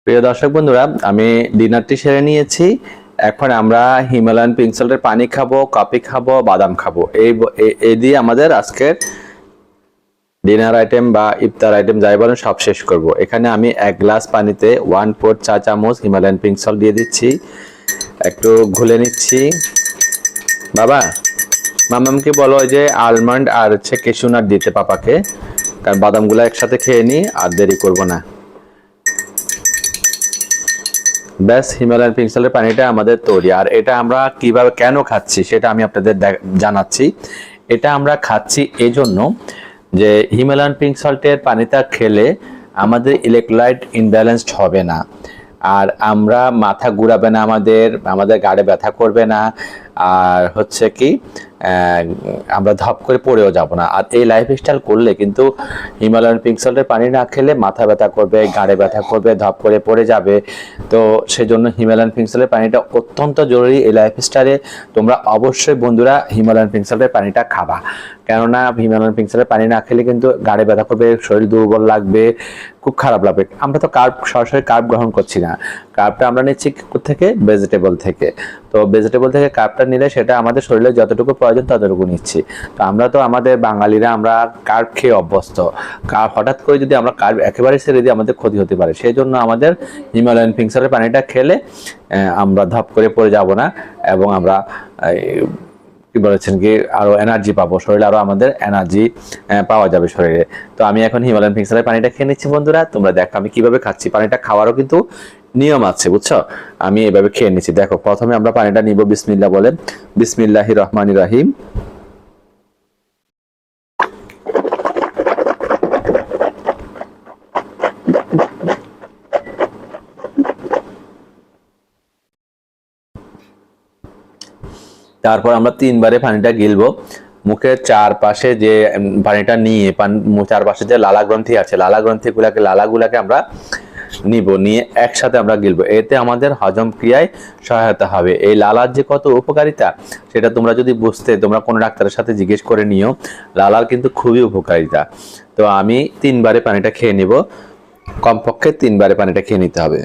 প্রিয় দর্শক বন্ধুরা, আমি ডিনারটি সেরে নিয়েছি। এখন আমরা হিমালয়ান পিঙ্ক সল্টের পানি খাবো, কফি খাবো, বাদাম খাবো। এই দিয়ে আমাদের আজকের ডিনার আইটেম বা ইফতার আইটেম যাই বলেন সব শেষ করব। এখানে আমি 1 গ্লাস পানিতে 1/4 চা চামচ হিমালয়ান পিঙ্ক সল্ট দিয়ে দিচ্ছি। একটু ঘুলে নিচ্ছি। বাবা, মামামকে বলো যে আলমন্ড আর কেশু নাট দিতে পাপাকে, কারণ বাদামগুলো একসাথে খেয়ে নি, আর দেরি করব না। ব্যাস, হিমালয়ান পিঙ্ক সল্টের পানিটা আমাদের তৈরি। আর এটা আমরা কিভাবে কেন খাচ্ছি সেটা আমি আপনাদের জানাচ্ছি। এটা আমরা খাচ্ছি এজন্য যে হিমালয়ান পিঙ্ক সল্টের পানিটা খেলে আমাদের ইলেকট্রোলাইট ইনব্যালেন্সড হবে না, আর আমরা মাথা ঘুরাবে না, আমাদের গাড়ে ব্যথা করবে না, আর হচ্ছে কি আমরা ধপ করে পড়েও যাব না। আর এই লাইফস্টাইল করলে কিন্তু হিমালয়ান পিঙ্ক সল্টের পানি না খেলে মাথা ব্যথা করবে, গাড়ে ব্যথা করবে, ধপ করে পড়ে যাবে। তো সেজন্য হিমালয়ান পিঙ্ক সল্টের পানিটা অত্যন্ত জরুরি এই লাইফস্টাইলে। তোমরা অবশ্যই বন্ধুরা হিমালয়ান পিঙ্ক সল্টের পানিটা খাবা, কেননা হিমালয়ান পিঙ্ক সল্টের পানি না খেলে কিন্তু গাড়ে ব্যথা করবে, শরীর দুর্বল লাগবে, খুব খারাপ লাগবে। আমরা তো সরাসরি কার্ব গ্রহণ করছি না, কার্বটা আমরা নিচ্ছি থেকে ভেজিটেবল থেকে। তো ভেজিটেবল থেকে কার্বটা নিলে সেটা আমাদের শরীরে যতটুকু প্রয়োজন ততটুকু নিচ্ছি। তো আমরা তো আমাদের বাঙালিরা আমরা কার্ব খেয়ে অভ্যস্ত। হঠাৎ করে যদি আমরা কার্ব একেবারে ছেড়ে দিই আমাদের ক্ষতি হতে পারে। সেই জন্য আমাদের হিমালয়ান পিঙ্ক সল্টের পানিটা খেলে আমরা ধপ করে পড়ে যাব না, এবং আমরা কি বলেছেন কি আরো এনার্জি পাবো, শরীরে আরো আমাদের এনার্জি পাওয়া যাবে শরীরে। তো আমি এখন হিমালয়ান পিঙ্ক সল্টের পানিটা খেয়ে নিচ্ছি বন্ধুরা। তোমরা দেখো আমি কিভাবে খাচ্ছি। পানিটা খাওয়ারও কিন্তু নিয়ম আছে, বুঝছো? আমি এভাবে খেয়ে নিচ্ছি। দেখো, প্রথমে আমরা পানিটা নিব বিসমিল্লাহ বলে। বিসমিল্লাহির রহমানির রহিম। তারপর আমরা 3বারে পানিটা গিলবো। মুখের চারপাশে যে পানিটা নিয়ে চারপাশে যে লালা গ্রন্থি আছে, লালাগুলাকে আমরা নিয়ে একসাথে আমরা গিলবো। এতে আমাদের হজম ক্রিয়ায় সহায়তা হবে। এই লালার যে কত উপকারিতা সেটা তোমরা যদি তোমরা কোনো ডাক্তারের সাথে জিজ্ঞেস করে নিও। লালার কিন্তু খুবই উপকারিতা। তো আমি 3বারে পানিটা খেয়ে নিব, কমপক্ষে 3বারে পানিটা খেয়ে নিতে হবে।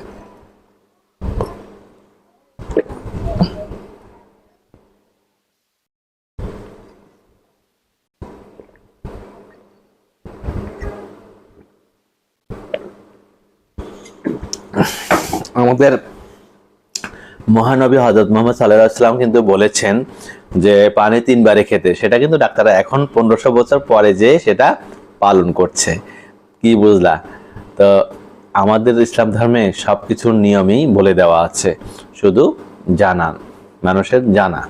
আমাদের মহানবী হযরত মুহাম্মদ সাল্লাল্লাহু আলাইহি ওয়াসাল্লাম কিন্তু বলেছেন যে পানি 3বারে খেতে। সেটা কিন্তু ডাক্তাররা এখন 1500 বছর পরে যে সেটা পালন করছে। কি বুঝলা? তো আমাদের ইসলাম ধর্মে সবকিছুর নিয়মই বলে দেওয়া আছে, শুধু মানুষের জানা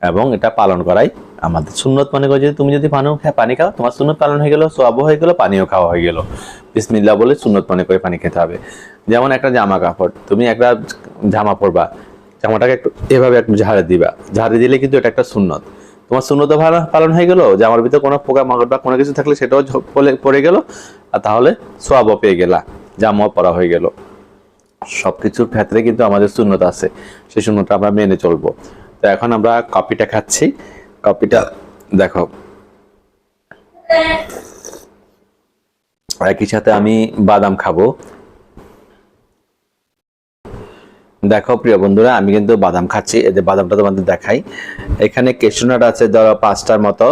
এবং এটা পালন করাই আমাদের সুন্নত। মনে করো যে তুমি যদি পানি খাও, তোমার সুন্নত পালন হয়ে গেল, সওয়াবও হয়ে গেল, পানিও খাওয়া হয়ে গেল। বিসমিল্লাহ বলে সুন্নত মনে করে পানি খেতে হবে। যেমন একটা জামা কাপড়, তুমি একটা জামা পরবা, জামাটাকে একটু এভাবে একটু ঝাড়ে দিবা, ঝাড়ে দিলে কিন্তু এটা একটা সুন্নত। তোমার সুন্নত পালন হয়ে গেল, জামার ভিতরে কোনো পোকা মাকড় বা কোনো কিছু থাকলে সেটাও পড়ে গেল, আর তাহলে সওয়াবও পেয়ে গেলা, জামাও পরা হয়ে গেল। সবকিছুর ক্ষেত্রে কিন্তু আমাদের সুন্নত আছে, সেই সুন্নতটা আমরা মেনে চলবো। তো এখন আমরা কফিটা খাচ্ছি। কফিটা দেখো, একই সাথে আমি বাদাম খাবো। দেখো প্রিয় বন্ধুরা, আমি কিন্তু বাদাম খাচ্ছি। এদের বাদামটা তোমাদের দেখাই। এখানে কেশুনাট আছে ধরো 5টার মতো,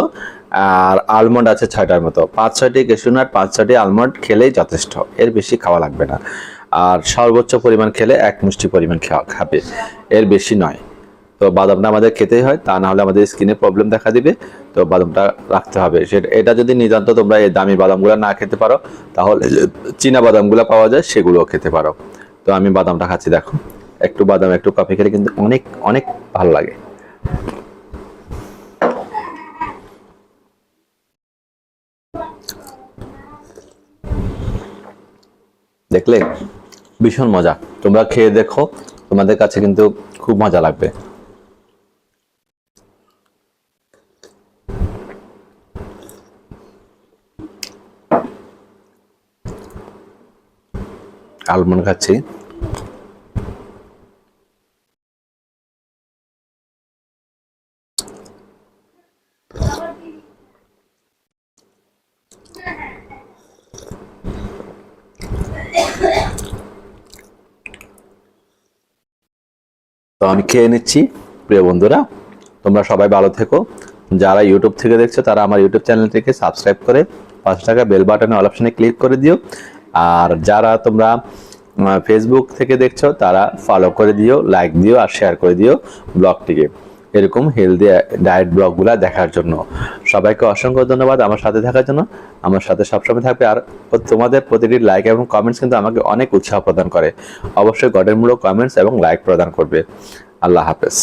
আর আলমন্ড আছে 6টার মতো। 5-6টি কেশুনাট, 5-6টি আলমন্ড খেলেই যথেষ্ট, এর বেশি খাওয়া লাগবে না। আর সর্বোচ্চ পরিমাণ খেলে 1 মুষ্টি পরিমাণ খাবে, এর বেশি নয়। তো বাদামটা আমাদের খেতেই হয়, তা না হলে আমাদের স্কিনে প্রবলেম দেখা দিবে। তো বাদামটা রাখতে হবে। এটা যদি নিতান্ত তোমরা এই দামি বাদামগুলো না খেতে পারো, তাহলে চীনা বাদামগুলো পাওয়া যায় সেগুলোও খেতে পারো। তো আমি বাদামটা খাচ্ছি। দেখো, একটু বাদাম একটু কফি খেলে কিন্তু অনেক অনেক ভালো লাগে। দেখলে ভীষণ মজা। তোমরা খেয়ে দেখো, তোমাদের কাছে কিন্তু খুব মজা লাগবে। আলমন্ড খাচ্ছি। তো আমি খেয়ে নিচ্ছি। প্রিয় বন্ধুরা, তোমরা সবাই ভালো থেকো। যারা ইউটিউব থেকে দেখছো তারা আমার ইউটিউব চ্যানেলটিকে সাবস্ক্রাইব করে 5 টাকা বেল বাটনে অল অপশনে ক্লিক করে দিও। আর যারা তোমরা ফেসবুক থেকে দেখছো তারা ফলো করে দিও, লাইক দিও আর শেয়ার করে দিও ব্লগটিকে, এরকম হেলদি ডায়েট ব্লগগুলো দেখার জন্য। সবাইকে অসংখ্য ধন্যবাদ আমার সাথে থাকার জন্য। আমার সাথে সবসময় থাকবে। আর তোমাদের প্রতিটি লাইক এবং কমেন্টস কিন্তু আমাকে অনেক উৎসাহ প্রদান করে। অবশ্যই গঠনমূলক কমেন্টস এবং লাইক প্রদান করবে। আল্লাহ হাফেজ।